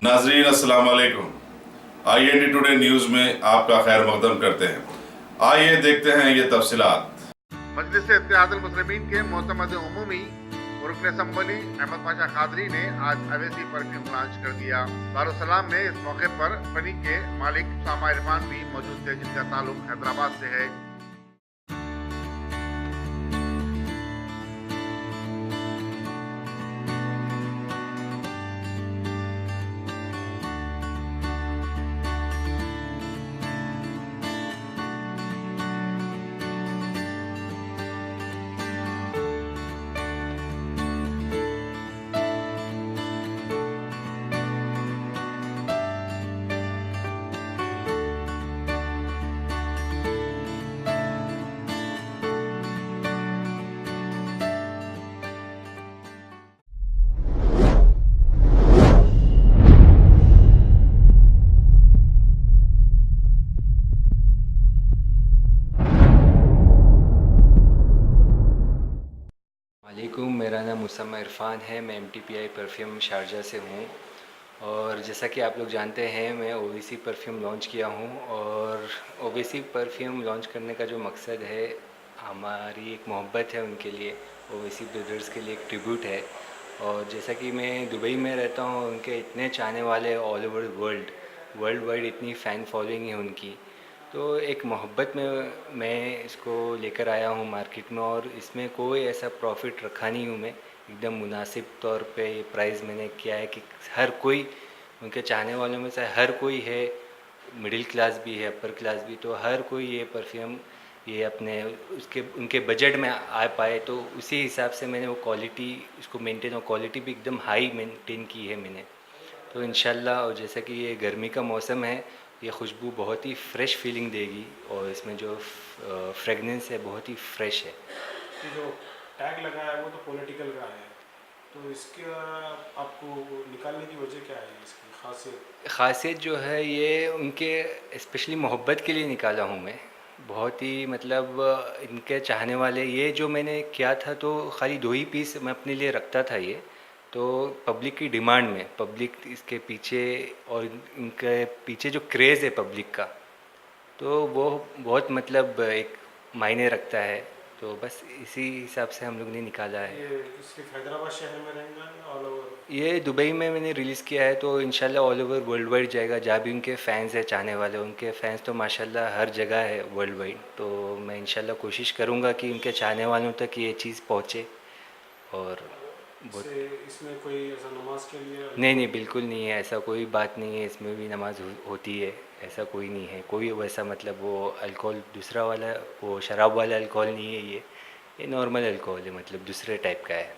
नाजरीन अस्सलाम वालेकुम। IND टुडे न्यूज़ में आपका खैर मकदम करते हैं। आइए देखते हैं ये तफसीलात। मजलिस इत्तेहादुल मुस्लिमीन के मोतमद उमूमी रुकन असम्बली अहमद पाशा कादरी ने आज अवेसी परफ्यूम लॉन्च कर दिया। दारुसलाम में इस मौके पर कंपनी के मालिक उसामा इरफान भी मौजूद थे, जिनका ताल्लुक हैदराबाद से है। वालेकुम, मेरा नाम उसामा इरफ़ान है। मैं MTPI परफ्यूम शारजा से हूँ और जैसा कि आप लोग जानते हैं मैं OVC परफ्यूम लॉन्च किया हूँ। और OVC परफ्यूम लॉन्च करने का जो मकसद है, हमारी एक मोहब्बत है उनके लिए, OVC ब्रदर्स के लिए एक ट्रिब्यूट है। और जैसा कि मैं दुबई में रहता हूँ, उनके इतने चाहने वाले ऑल ओवर वर्ल्ड वाइड इतनी फ़ैन फॉलोइंग है उनकी, तो एक मोहब्बत में मैं इसको लेकर आया हूँ मार्केट में। और इसमें कोई ऐसा प्रॉफिट रखा नहीं हूँ मैं, एकदम मुनासिब तौर पे ये प्राइस मैंने किया है कि हर कोई, उनके चाहने वालों में से हर कोई है, मिडिल क्लास भी है, अपर क्लास भी, तो हर कोई ये परफ्यूम ये अपने उसके उनके बजट में आ पाए, तो उसी हिसाब से मैंने वो क्वालिटी उसको मेंटेन, और क्वालिटी भी एकदम हाई मेंटेन की है मैंने। तो इंशाल्लाह, और जैसा कि ये गर्मी का मौसम है, ये खुशबू बहुत ही फ्रेश फीलिंग देगी और इसमें जो फ्रेगनेंस है बहुत ही फ्रेश है। कि जो टैग लगा है वो तो पॉलिटिकल का है, तो इसके आपको निकालने की वजह क्या है, इसकी ख़ासियत जो है ये उनके स्पेशली मोहब्बत के लिए निकाला हूँ मैं। बहुत ही मतलब इनके चाहने वाले, ये जो मैंने किया था तो ख़ाली 2 ही पीस मैं अपने लिए रखता था ये, तो पब्लिक की डिमांड में, पब्लिक इसके पीछे, और इनके पीछे जो क्रेज़ है पब्लिक का, तो वो बहुत मतलब एक मायने रखता है। तो बस इसी हिसाब से हम लोग ने निकाला है। ये सिर्फ हैदराबाद शहर में रहेगा या ऑल ओवर? ये दुबई में मैंने रिलीज़ किया है, तो इंशाल्लाह ऑल ओवर वर्ल्ड वाइड जाएगा। जहाँ भी उनके फ़ैन्स हैं, चाहने वाले, उनके फ़ैन्स तो माशाल्लाह हर जगह है वर्ल्ड वाइड। तो मैं इंशाल्लाह कोशिश करूँगा कि उनके चाहने वालों तक ये चीज़ पहुँचे। और बहुत इसमें कोई ऐसा नमाज के लिए नहीं नहीं, बिल्कुल नहीं है, ऐसा कोई बात नहीं है, इसमें भी नमाज होती है, ऐसा कोई नहीं है। कोई वैसा मतलब वो अल्कोहल दूसरा वाला, वो शराब वाला अल्कोहल नहीं है ये नॉर्मल अल्कोहल है, मतलब दूसरे टाइप का है।